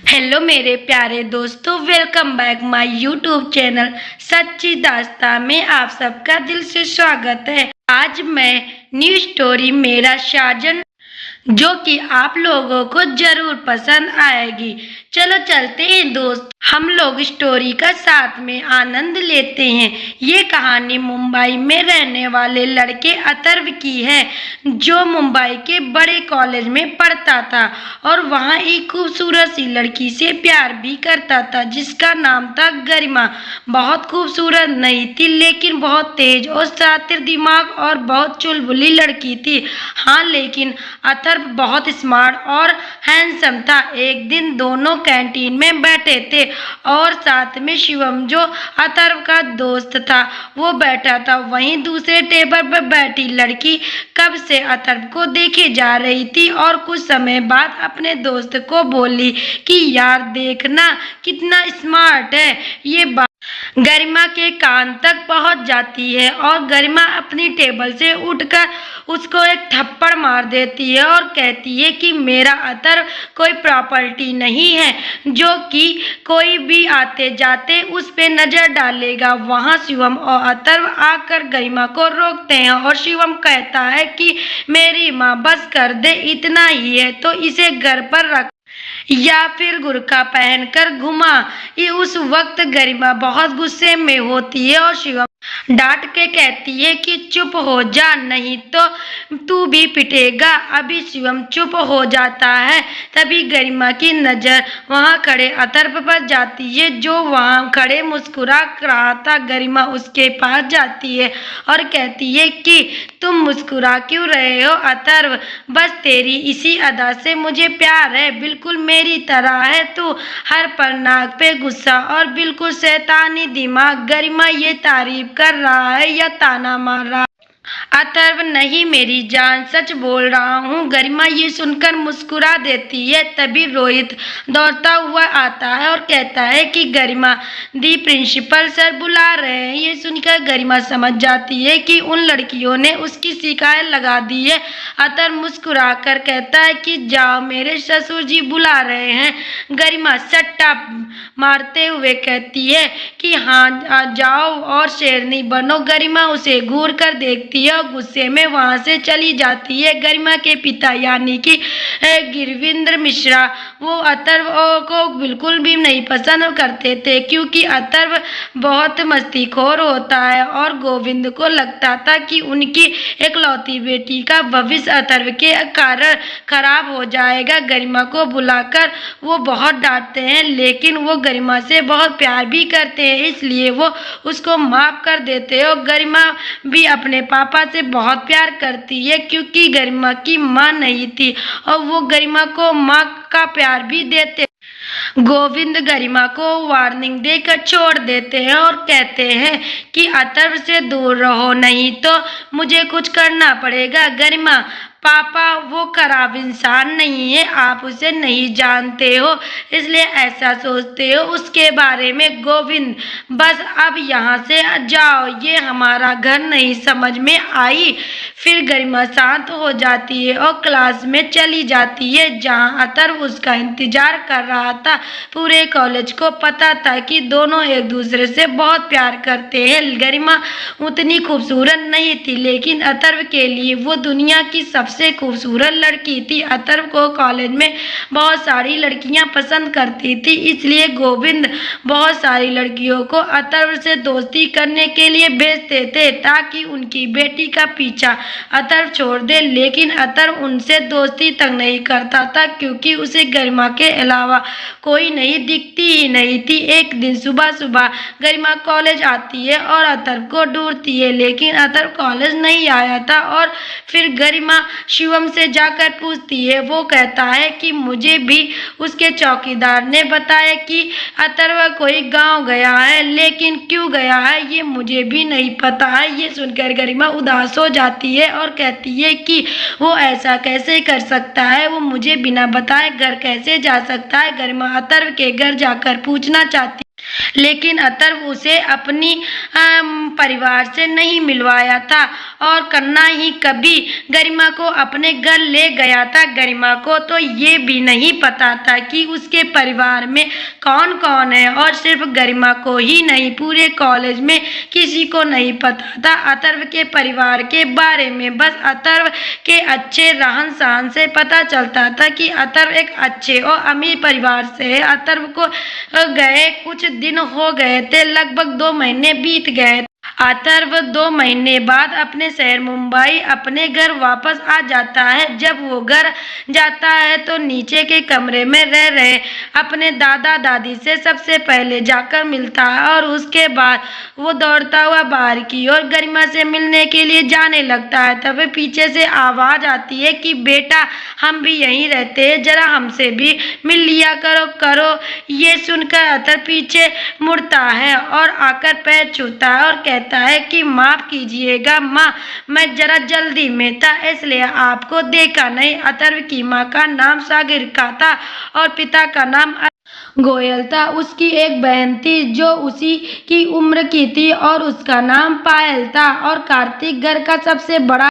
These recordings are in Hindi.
हेलो मेरे प्यारे दोस्तों, welcome back my YouTube channel सच्ची दास्तां में आप सबका दिल से स्वागत है। आज मैं न्यू स्टोरी मेरा साजन जो कि आप लोगों को जरूर पसंद आएगी। चलो चलते हैं दोस्त, हम लोग स्टोरी का साथ में आनंद लेते हैं। ये कहानी मुंबई में रहने वाले लड़के अथर्व की है, जो मुंबई के बड़े कॉलेज में पढ़ता था और वहाँ एक खूबसूरत सी लड़की से प्यार भी करता था, जिसका नाम था गरिमा। बहुत खूबसूरत नहीं थी, लेकिन बहुत तेज और शातिर दिमाग और बहुत चुलबुली लड़की थी। हाँ, लेकिन अथर्व बहुत स्मार्ट और हैंडसम था। एक दिन दोनों कैंटीन में बैठे थे और साथ में शिवम, जो अथर्व का दोस्त था, वो बैठा था। वहीं दूसरे टेबल पर बैठी लड़की कब से अथर्व को देखे जा रही थी और कुछ समय बाद अपने दोस्त को बोली कि यार देखना कितना स्मार्ट है। ये बात गरिमा के कान तक पहुंच जाती है और गरिमा अपनी टेबल से उठकर उसको एक थप्पड़ मार देती है और कहती है कि मेरा अथर्व कोई प्रॉपर्टी नहीं है जो कि कोई भी आते जाते उस पे नजर डालेगा। वहां शिवम और अथर्व आकर गरिमा को रोकते हैं और शिवम कहता है कि मेरी माँ बस कर दे, इतना ही है तो इसे घर पर रख या फिर गुरखा पहनकर घुमा। उस वक्त गरिमा बहुत गुस्से में होती है और शिवम डांट के कहती है कि चुप हो जा, नहीं तो तू भी पिटेगा। अभी शिवम चुप हो जाता है, तभी गरिमा की नजर वहां खड़े अथर्व पर जाती है, जो वहां खड़े मुस्कुरा रहा था। गरिमा उसके पास जाती है और कहती है कि तुम मुस्कुरा क्यों रहे हो अथर्व? बस तेरी इसी अदा से मुझे प्यार है, बिल्कुल मेरी तरह है तू, हर पल नाक पे गुस्सा और बिल्कुल शैतानी दिमाग। गरिमा ये तारीफ कर रहा है या ताना मार रहा? अथर्व नहीं मेरी जान, सच बोल रहा हूँ। गरिमा ये सुनकर मुस्कुरा देती है। तभी रोहित दौड़ता हुआ आता है और कहता है कि गरिमा दी प्रिंसिपल सर बुला रहे हैं। ये सुनकर गरिमा समझ जाती है कि उन लड़कियों ने उसकी शिकायत लगा दी है। अथर्व मुस्कुरा कर कहता है कि जाओ, मेरे ससुर जी बुला रहे हैं। गरिमा सट्टा मारते हुए कहती है कि हाँ जाओ और शेरनी बनो। गरिमा उसे घूर कर देखती है और गुस्से में वहां से चली जाती है। गरिमा के पिता यानी कि गिरविंद्र मिश्रा, वो अथर्व को बिल्कुल भी नहीं पसंद करते थे, क्योंकि अथर्व बहुत मस्तीखोर होता है और गोविंद को लगता था कि उनकी एकलौती बेटी का भविष्य अथर्व के कारण खराब हो जाएगा। गरिमा को बुलाकर वो बहुत डांटते हैं, लेकिन वो गरिमा से बहुत प्यार भी करते हैं, इसलिए वो उसको माफ कर देते हैं। और गरिमा भी अपने पापा से बहुत प्यार करती है, क्योंकि गरिमा की माँ नहीं थी और वो गरिमा को माँ का प्यार भी देते। गोविंद गरिमा को वार्निंग देकर छोड़ देते हैं और कहते हैं कि अथर्व से दूर रहो, नहीं तो मुझे कुछ करना पड़ेगा। गरिमा पापा वो खराब इंसान नहीं है, आप उसे नहीं जानते हो, इसलिए ऐसा सोचते हो उसके बारे में। गोविंद बस अब यहाँ से जाओ, ये हमारा घर नहीं, समझ में आई? फिर गरिमा शांत हो जाती है और क्लास में चली जाती है, जहाँ अथर्व उसका इंतजार कर रहा था। पूरे कॉलेज को पता था कि दोनों एक दूसरे से बहुत प्यार करते हैं। गरिमा उतनी खूबसूरत नहीं थी, लेकिन अथर्व के लिए वो दुनिया की सबसे खूबसूरत लड़की थी। अथर्व को कॉलेज में बहुत सारी लड़कियां पसंद करती थी, इसलिए गोविंद बहुत सारी लड़कियों को अथर्व से दोस्ती करने के लिए भेजते थे, ताकि उनकी बेटी का पीछा अथर्व छोड़ दे। लेकिन अथर्व उनसे दोस्ती तक नहीं करता था, क्योंकि उसे गरिमा के अलावा कोई नहीं दिखती ही नहीं थी। एक दिन सुबह सुबह गरिमा कॉलेज आती है और अथर्व को ढूंढती है, लेकिन अथर्व कॉलेज नहीं आया था। और फिर गरिमा शिवम से जाकर पूछती है। वो कहता है कि मुझे भी उसके चौकीदार ने बताया कि अथर्व कोई गांव गया है, लेकिन क्यों गया है ये मुझे भी नहीं पता है। ये सुनकर गरिमा उदास हो जाती है और कहती है कि वो ऐसा कैसे कर सकता है, वो मुझे बिना बताए घर कैसे जा सकता है। गरिमा अथर्व के घर जाकर पूछना चाहती, लेकिन अथर्व उसे अपनी परिवार से नहीं मिलवाया था और कन्ना ही कभी गरिमा को अपने घर ले गया था। गरिमा को तो ये भी नहीं पता था कि उसके परिवार में कौन कौन है, और सिर्फ गरिमा को ही नहीं, पूरे कॉलेज में किसी को नहीं पता था अथर्व के परिवार के बारे में। बस अथर्व के अच्छे रहन सहन से पता चलता था कि अथर्व एक अच्छे और अमीर परिवार से है। अथर्व को गए कुछ दिन हो गए थे, लगभग 2 महीने बीत गए। अथर्व 2 महीने बाद अपने शहर मुंबई अपने घर वापस आ जाता है। जब वो घर जाता है तो नीचे के कमरे में रह रहे अपने दादा दादी से सबसे पहले जाकर मिलता है, और उसके बाद वो दौड़ता हुआ बाहर की ओर गरिमा से मिलने के लिए जाने लगता है। तभी पीछे से आवाज आती है कि बेटा, हम भी यहीं रहते हैं, जरा हमसे भी मिल लिया करो। ये सुनकर अथर्व पीछे मुड़ता है और आकर पैर छूता है और कहता है कि माफ कीजिएगा माँ, मैं जरा जल्दी में था इसलिए आपको देखा नहीं। अथर्व की माँ का नाम सागरिका था और पिता का नाम गोयल था। उसकी एक बहन थी जो उसी की उम्र की थी और उसका नाम पायल था। और कार्तिक घर का सबसे बड़ा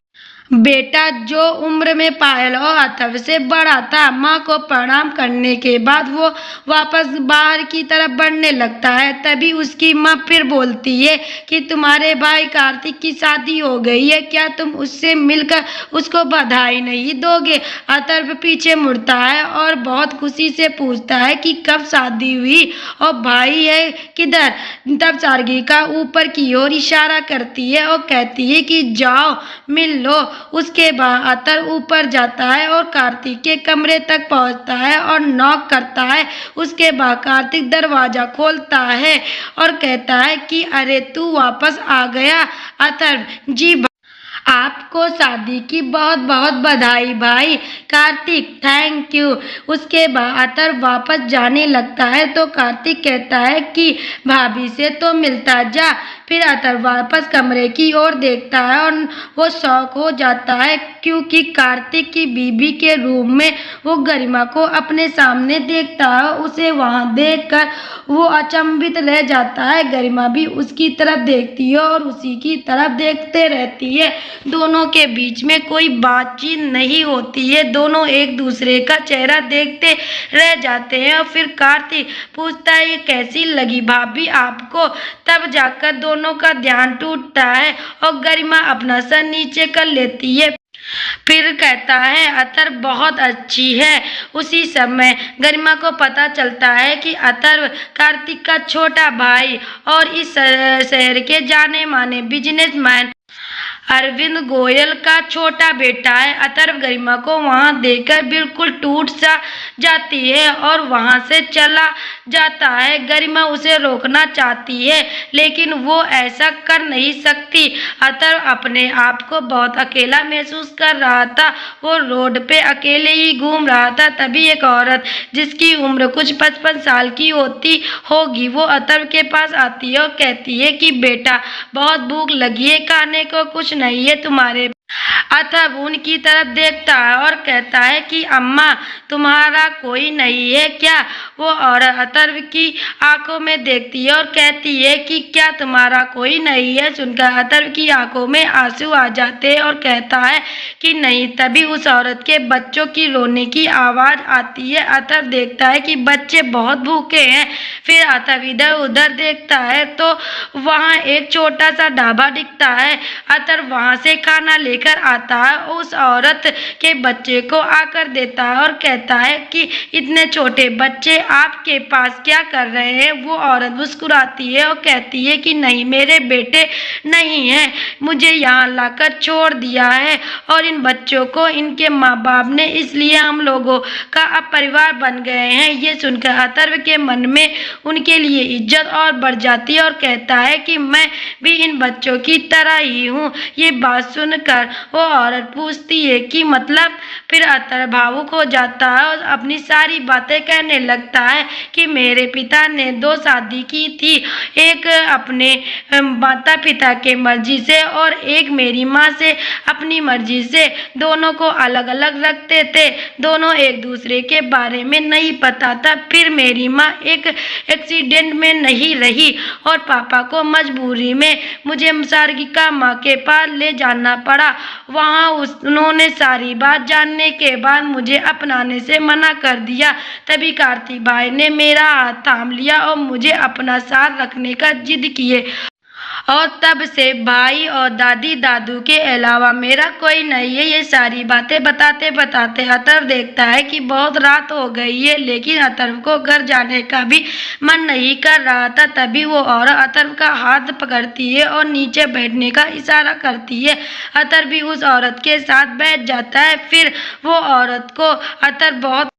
बेटा जो उम्र में पायल और अथर्व से बड़ा था। माँ को प्रणाम करने के बाद वो वापस बाहर की तरफ बढ़ने लगता है। तभी उसकी माँ फिर बोलती है कि तुम्हारे भाई कार्तिक की शादी हो गई है, क्या तुम उससे मिलकर उसको बधाई नहीं दोगे? अथर्व पीछे मुड़ता है और बहुत खुशी से पूछता है कि कब शादी हुई और भाई है किधर? तब सागरिका ऊपर की ओर इशारा करती है और कहती है कि जाओ मिल लो। उसके बाद अथर्व ऊपर जाता है और कार्तिक के कमरे तक पहुंचता है और नॉक करता है। उसके बाद कार्तिक दरवाजा खोलता है और कहता है कि अरे तू वापस आ गया अथर्व। जी आपको शादी की बहुत बहुत बधाई भाई कार्तिक, थैंक यू। उसके बाद अथर्व वापस जाने लगता है तो कार्तिक कहता है कि भाभी से तो मिलता जा। फिर अथर्व वापस कमरे की ओर देखता है और वो शौक हो जाता है क्योंकि कार्तिक की बीबी के रूम में वो गरिमा को अपने सामने देखता है। उसे वहां देखकर वो अचंभित रह जाता है। गरिमा भी उसकी तरफ देखती है और उसी की तरफ देखते रहती है। दोनों के बीच में कोई बातचीत नहीं होती है, दोनों एक दूसरे का चेहरा देखते रह जाते हैं। और फिर कार्तिक पूछता है ये कैसी लगी भाभी आपको? तब जाकर दोनों का ध्यान टूटता है और गरिमा अपना सर नीचे कर लेती है। फिर कहता है अथर्व बहुत अच्छी है। उसी समय गरिमा को पता चलता है कि अथर्व कार्तिक का छोटा भाई और इस शहर के जाने माने बिजनेसमैन अरविंद गोयल का छोटा बेटा है। अथर्व गरिमा को वहां देखकर बिल्कुल टूट सा जाती है और वहां से चला जाता है। गरिमा उसे रोकना चाहती है लेकिन वो ऐसा कर नहीं सकती। अथर्व अपने आप को बहुत अकेला महसूस कर रहा था। वो रोड पे अकेले ही घूम रहा था। तभी एक औरत जिसकी उम्र कुछ 55 साल की होती होगी वो अथर्व के पास आती है और कहती है कि बेटा बहुत भूख लगी है, खाने को कुछ नहीं है तुम्हारे? अथर्व उनकी तरफ देखता है और कहता है कि अम्मा तुम्हारा कोई नहीं है क्या? वो औरत अथर्व की आंखों में देखती है और कहती है कि क्या तुम्हारा कोई नहीं है? सुनकर अथर्व की आंखों में आंसू आ जाते हैं और कहता है कि नहीं। तभी उस औरत के बच्चों की रोने की आवाज आती है। अथर्व देखता है कि बच्चे बहुत भूखे हैं। फिर अथर्व इधर उधर देखता है तो वहाँ एक छोटा सा ढाबा दिखता है। अथर्व वहाँ से खाना लेकर आता है, उस औरत के बच्चे को आकर देता है और कहता है कि इतने छोटे बच्चे आपके पास क्या कर रहे हैं? वो औरत मुस्कुराती है और कहती है कि नहीं मेरे बेटे नहीं हैं, मुझे यहाँ लाकर छोड़ दिया है और इन बच्चों को इनके माँ बाप ने, इसलिए हम लोगों का अब परिवार बन गए हैं। ये सुनकर अथर्व के मन में उनके लिए इज्जत और बढ़ जाती है और कहता है कि मैं भी इन बच्चों की तरह ही हूँ। ये बात सुनकर वो औरत पूछती है कि मतलब। फिर अतर भावुक हो जाता है और अपनी सारी बातें कहने लगता है कि मेरे पिता ने 2 शादी की थी, एक अपने माता पिता के मर्जी से और एक मेरी माँ से अपनी मर्जी से। दोनों को अलग अलग रखते थे, दोनों एक दूसरे के बारे में नहीं पता था। फिर मेरी माँ एक एक्सीडेंट में नहीं रही और पापा को मजबूरी में मुझे सारिका माँ के पास ले जाना पड़ा। वहाँ उन्होंने सारी बात जानने के बाद मुझे अपनाने से मना कर दिया। तभी कार्तिक भाई ने मेरा हाथ थाम लिया और मुझे अपना साथ रखने का जिद किए और तब से भाई और दादी दादू के अलावा मेरा कोई नहीं है। ये सारी बातें बताते बताते अतर देखता है कि बहुत रात हो गई है, लेकिन अतर्व को घर जाने का भी मन नहीं कर रहा था। तभी वो औरत अतर्व का हाथ पकड़ती है और नीचे बैठने का इशारा करती है। अतर्व भी उस औरत के साथ बैठ जाता है। फिर वो औरत को अतर्व बहुत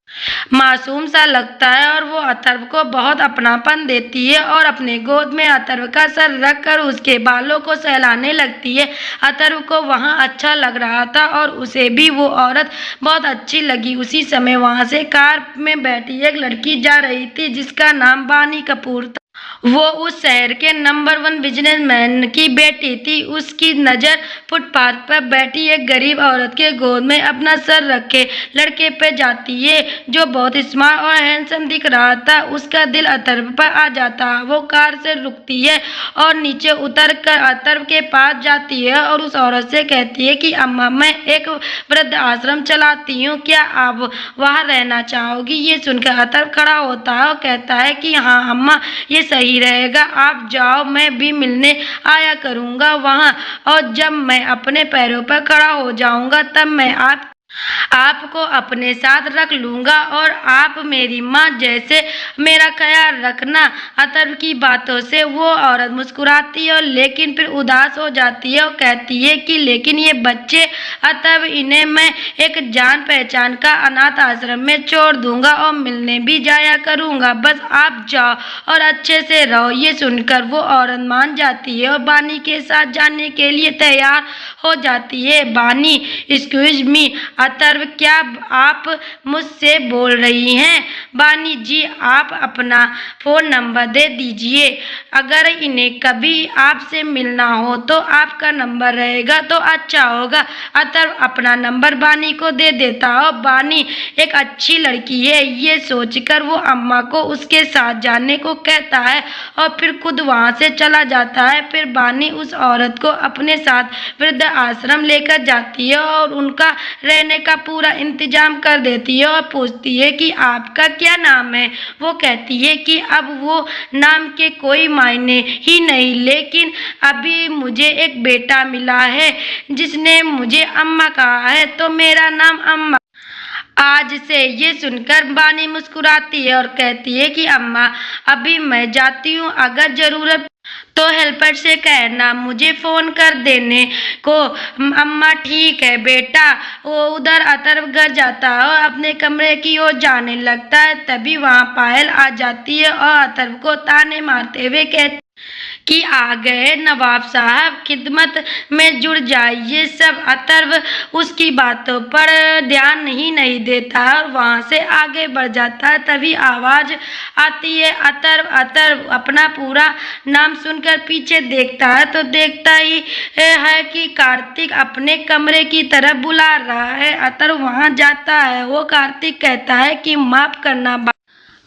मासूम सा लगता है और वो अथर्व को बहुत अपनापन देती है और अपने गोद में अथर्व का सर रखकर उसके बालों को सहलाने लगती है। अथर्व को वहाँ अच्छा लग रहा था और उसे भी वो औरत बहुत अच्छी लगी। उसी समय वहाँ से कार में बैठी एक लड़की जा रही थी जिसका नाम बानी कपूर था। वो उस शहर के नंबर 1 बिजनेसमैन की बेटी थी। उसकी नज़र फुटपाथ पर बैठी एक गरीब औरत के गोद में अपना सर रखे लड़के पे जाती है जो बहुत स्मार्ट और हैंडसम दिख रहा था। उसका दिल अथर्व पर आ जाता है। वो कार से रुकती है और नीचे उतर कर अथर्व के पास जाती है और उस औरत से कहती है कि अम्मा, मैं एक वृद्ध आश्रम चलाती हूँ, क्या आप वहाँ रहना चाहोगी? ये सुनकर अथर्व खड़ा होता है और कहता है कि हाँ अम्मा, ये सही रहेगा, आप जाओ, मैं भी मिलने आया करूँगा वहाँ, और जब मैं अपने पैरों पर खड़ा हो जाऊँगा तब मैं आपको अपने साथ रख लूँगा और आप मेरी माँ जैसे मेरा ख्याल रखना। अथर्व की बातों से वो औरत मुस्कुराती है लेकिन फिर उदास हो जाती है और कहती है कि लेकिन ये बच्चे अथर्व, इन्हें मैं एक जान पहचान का अनाथ आश्रम में छोड़ दूँगा और मिलने भी जाया करूँगा, बस आप जाओ और अच्छे से रहो। ये सुनकर वो औरत मान जाती है और बानी के साथ जाने के लिए तैयार हो जाती है। बानी, एक्सक्यूज मी अथर्व, क्या आप मुझसे बोल रही हैं? बानी जी, आप अपना फ़ोन नंबर दे दीजिए, अगर इन्हें कभी आपसे मिलना हो तो आपका नंबर रहेगा तो अच्छा होगा। अथर्व अपना नंबर बानी को दे देता है और बानी एक अच्छी लड़की है ये सोचकर वो अम्मा को उसके साथ जाने को कहता है और फिर खुद वहाँ से चला जाता है। फिर बानी उस औरत को अपने साथ वृद्ध आश्रम लेकर जाती है और उनका रहने का पूरा इंतजाम कर देती है और पूछती है कि आपका क्या नाम है? वो कहती है कि अब वो नाम के कोई मायने ही नहीं, लेकिन अभी मुझे एक बेटा मिला है जिसने मुझे अम्मा कहा है तो मेरा नाम अम्मा आज से। ये सुनकर बानी मुस्कुराती है और कहती है कि अम्मा, अभी मैं जाती हूँ, अगर जरूरत तो हेल्पर से कहना मुझे फ़ोन कर देने को। अम्मा, ठीक है बेटा। वो उधर अथर्व घर जाता है और अपने कमरे की ओर जाने लगता है। तभी वहाँ पायल आ जाती है और अथर्व को ताने मारते हुए कहती कि आ गए नवाब साहब, खिदमत में जुड़ जाइए सब। अथर्व उसकी बातों पर ध्यान नहीं देता और वहाँ से आगे बढ़ जाता है। तभी आवाज़ आती है अथर्व, अथर्व। अपना पूरा नाम सुनकर पीछे देखता है तो देखता ही है कि कार्तिक अपने कमरे की तरफ बुला रहा है। अथर्व वहाँ जाता है। वो कार्तिक कहता है कि माफ़ करना,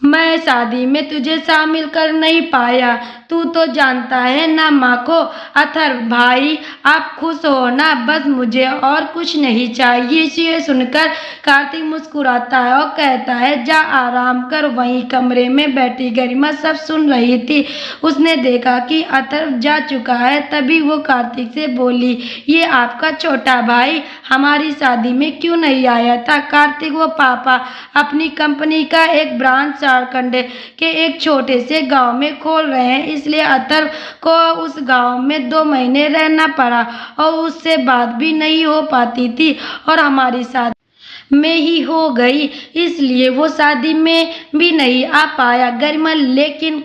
मैं शादी में तुझे शामिल कर नहीं पाया, तू तो जानता है ना माँ को। अथर्व भाई, आप खुश हो ना, बस मुझे और कुछ नहीं चाहिए। ये सुनकर कार्तिक मुस्कुराता है और कहता है जा आराम कर। वहीं कमरे में बैठी गरिमा सब सुन रही थी। उसने देखा कि अथर्व जा चुका है। तभी वो कार्तिक से बोली, ये आपका छोटा भाई हमारी शादी में क्यों नहीं आया था? कार्तिक, वो पापा अपनी कंपनी का एक ब्रांच झारखंड के एक छोटे से गांव में खोल रहे हैं, इसलिए अथर्व को उस गांव में 2 महीने रहना पड़ा और उससे बात भी नहीं हो पाती थी और हमारी शादी में ही हो गई, इसलिए वो शादी में भी नहीं आ पाया। गरिमा, लेकिन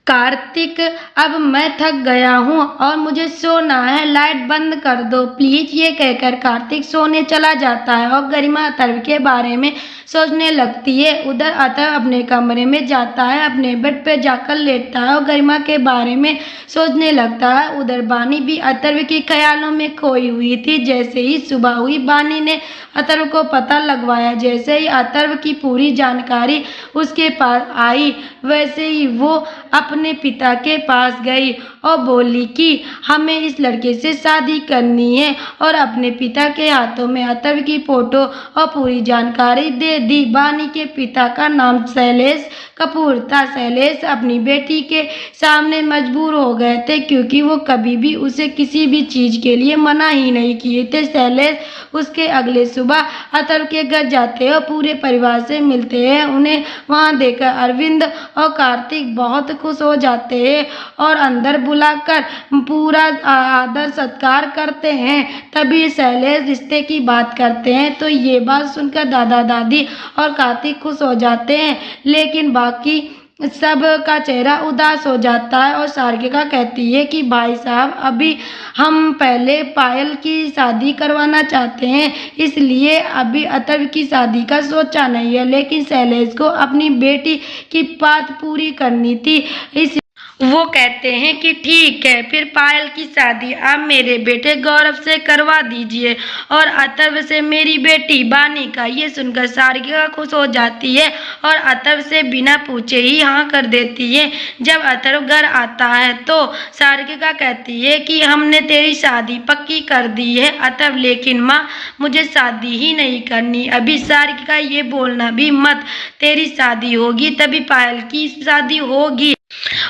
कार्तिक, अब मैं थक गया हूँ और मुझे सोना है, लाइट बंद कर दो प्लीज। ये कहकर कार्तिक सोने चला जाता है और गरिमा अथर्व के बारे में सोचने लगती है। उधर अथर्व अपने कमरे में जाता है, अपने बेड पे जाकर लेटता है और गरिमा के बारे में सोचने लगता है। उधर बानी भी अथर्व के ख्यालों में खोई हुई थी। जैसे ही सुबह हुई, बानी ने अथर्व को पता लगवाया। जैसे ही अथर्व की पूरी जानकारी उसके पास आई, वैसे ही वो अपने पिता के पास गई और बोली कि हमें इस लड़के से शादी करनी है, और अपने पिता के हाथों में अथर्व की फोटो और पूरी जानकारी दे दी। बानी के पिता का नाम शैलेश कपूर था। शैलेश अपनी बेटी के सामने मजबूर हो गए थे, क्योंकि वो कभी भी उसे किसी भी चीज के लिए मना ही नहीं किए थे। शैलेश उसके अगले सुबह अथर्व के घर जाते हैं और पूरे परिवार से मिलते हैं। उन्हें वहां देखकर अरविंद और कार्तिक बहुत खुश हो जाते हैं और अंदर बुलाकर पूरा आदर सत्कार करते हैं। तभी शैलेश रिश्ते की बात करते हैं, तो ये बात सुनकर दादा दादी और कार्तिक खुश हो जाते हैं, लेकिन बाकी सब का चेहरा उदास हो जाता है। और सारिका कहती है कि भाई साहब, अभी हम पहले पायल की शादी करवाना चाहते हैं, इसलिए अभी अथर्व की शादी का सोचा नहीं है, लेकिन शैलेश को अपनी बेटी की बात पूरी करनी थी। इस वो कहते हैं कि ठीक है, फिर पायल की शादी आप मेरे बेटे गौरव से करवा दीजिए और अथर्व से मेरी बेटी बानी का। ये सुनकर सारिका खुश हो जाती है और अथर्व से बिना पूछे ही हाँ कर देती है। जब अथर्व घर आता है तो सारिका कहती है कि हमने तेरी शादी पक्की कर दी है अथर्व, लेकिन माँ मुझे शादी ही नहीं करनी अभी। सारिका, ये बोलना भी मत, तेरी शादी होगी तभी पायल की शादी होगी।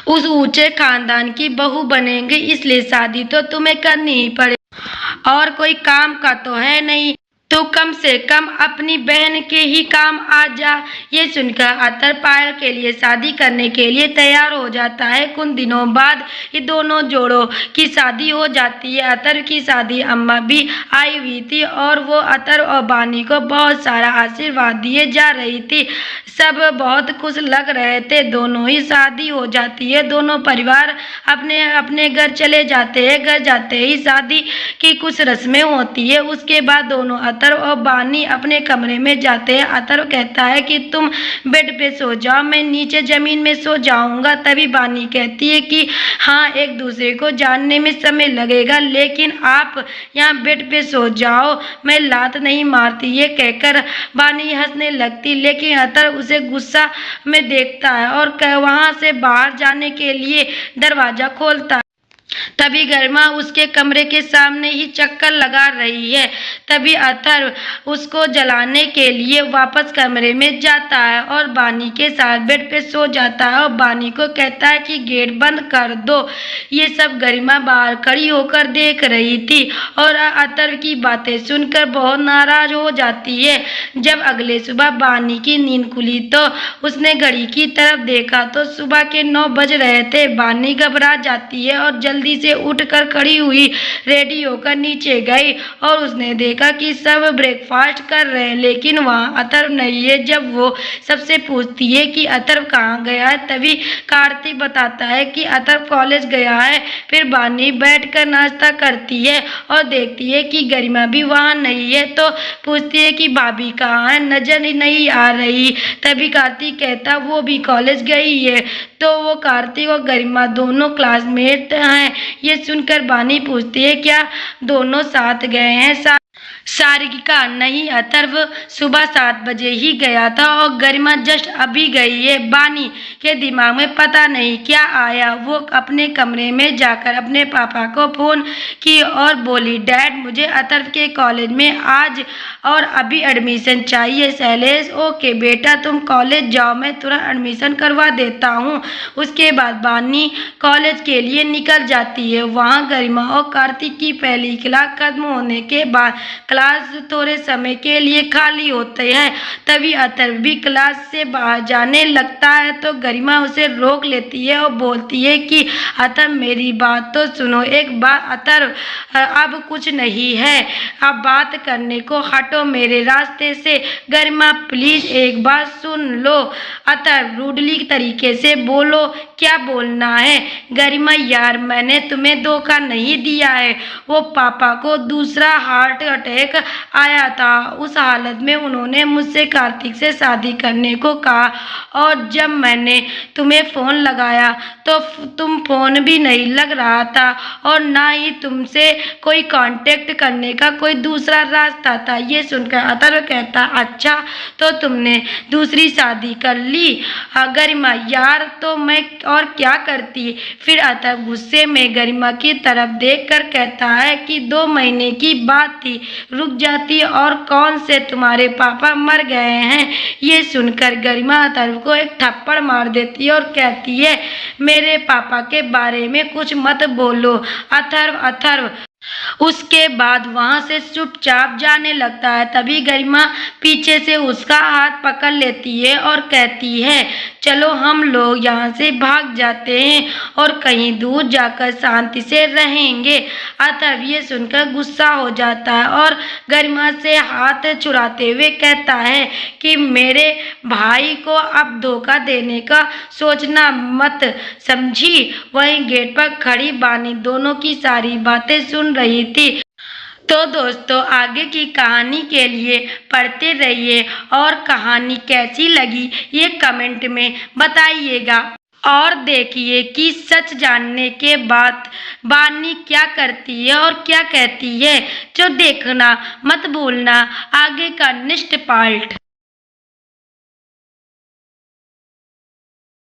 उस ऊंचे खानदान की बहू बनेंगे, इसलिए शादी तो तुम्हें करनी ही पड़ेगी। और कोई काम का तो है नहीं, तो कम से कम अपनी बहन के ही काम आ जा। ये सुनकर अथर्व पायल के लिए शादी करने के लिए तैयार हो जाता है। कुछ दिनों बाद ये दोनों जोड़ों की शादी हो जाती है। अथर्व की शादी अम्मा भी आई हुई थी और वो अथर्व और बानी को बहुत सारा आशीर्वाद दिए जा रही थी। सब बहुत खुश लग रहे थे। दोनों ही शादी हो जाती है। दोनों परिवार अपने अपने घर चले जाते हैं। घर जाते ही शादी की कुछ रस्में होती है। उसके बाद दोनों अथर्व और बानी अपने कमरे में जाते हैं। अथर्व कहता है कि तुम बेड पे सो जाओ, मैं नीचे जमीन में सो जाऊंगा। तभी बानी कहती है कि हाँ, एक दूसरे को जानने में समय लगेगा, लेकिन आप यहाँ बेड पे सो जाओ, मैं लात नहीं मारती। ये कहकर बानी हंसने लगती, लेकिन अथर्व उसे गुस्सा में देखता है और वहां से बाहर जाने के लिए दरवाजा खोलता है। तभी गरिमा उसके कमरे के सामने ही चक्कर लगा रही है। तभी अथर्व उसको जलाने के लिए वापस कमरे में जाता है और बानी के साथ बेड पे सो जाता है और बानी को कहता है कि गेट बंद कर दो। ये सब गरिमा बाहर खड़ी होकर देख रही थी और अथर्व की बातें सुनकर बहुत नाराज हो जाती है। जब अगले सुबह बानी की नींद खुली तो उसने घड़ी की तरफ देखा तो सुबह के 9 बज रहे थे। बानी घबरा जाती है और जल्दी से उठकर खड़ी हुई, रेडी होकर नीचे गई और उसने देखा कि सब ब्रेकफास्ट कर रहे हैं, लेकिन वहाँ अथर्व नहीं है। जब वो सबसे पूछती है कि अथर्व कहाँ गया है, तभी कार्तिक बताता है कि अथर्व कॉलेज गया है। फिर बानी बैठकर नाश्ता करती है और देखती है कि गरिमा भी वहाँ नहीं है, तो पूछती है कि भाभी कहाँ है, नजर नहीं आ रही। तभी कार्तिक कहता वो भी कॉलेज गई है। तो वो कार्तिक और गरिमा दोनों क्लासमेट हैं। ये सुनकर बानी पूछती है क्या दोनों साथ गए हैं। सारिका, नहीं, अथर्व सुबह 7 बजे ही गया था और गरिमा जस्ट अभी गई है। बानी के दिमाग में पता नहीं क्या आया। वो अपने कमरे में जाकर अपने पापा को फोन की और बोली, डैड मुझे अथर्व के कॉलेज में आज और अभी एडमिशन चाहिए। शैलेश, ओके बेटा तुम कॉलेज जाओ, मैं तुरंत एडमिशन करवा देता हूँ। उसके बाद बानी कॉलेज के लिए निकल जाती है। वहाँ गरिमा और कार्तिक की पहली क्लास खत्म होने के बाद क्लास थोड़े समय के लिए खाली होते हैं। तभी अथर्व भी क्लास से बाहर जाने लगता है तो गरिमा उसे रोक लेती है और बोलती है कि अथर्व मेरी बात तो सुनो एक बार। अथर्व अब कुछ नहीं है, अब बात करने को हटो मेरे रास्ते से। गरिमा प्लीज एक बार सुन लो। अथर्व रूडली तरीके से बोलो, क्या बोलना है? गरिमा यार मैंने तुम्हें धोखा नहीं दिया है, वो पापा को दूसरा हार्ट अटैक आया था, उस हालत में उन्होंने मुझसे कार्तिक से शादी करने को कहा और जब मैंने तुम्हें फ़ोन लगाया तो तुम फ़ोन भी नहीं लग रहा था और ना ही तुमसे कोई कांटेक्ट करने का कोई दूसरा रास्ता था। ये सुनकर अथर्व कहता अच्छा तो तुमने दूसरी शादी कर ली? गरिमा यार तो मैं और क्या करती। फिर अथर्व गुस्से में गरिमा की तरफ देखकर कहता है कि 2 महीने की बात थी, रुक जाती और कौन से तुम्हारे पापा मर गए हैं। ये सुनकर गरिमा अथर्व को एक थप्पड़ मार देती है और कहती है मेरे पापा के बारे में कुछ मत बोलो। अथर्व उसके बाद वहां से चुपचाप जाने लगता है। तभी गरिमा पीछे से उसका हाथ पकड़ लेती है और कहती है चलो हम लोग यहाँ से भाग जाते हैं और कहीं दूर जाकर शांति से रहेंगे। अथर्व ये सुनकर गुस्सा हो जाता है और गरिमा से हाथ छुड़ाते हुए कहता है कि मेरे भाई को अब धोखा देने का सोचना मत, समझी। वहीं गेट पर खड़ी बानी दोनों की सारी बातें सुन रही थी। तो दोस्तों आगे की कहानी के लिए पढ़ते रहिए और कहानी कैसी लगी ये कमेंट में बताइएगा। और देखिए कि सच जानने के बाद बानी क्या करती है और क्या कहती है, जो देखना मत भूलना आगे का नेक्स्ट पार्ट।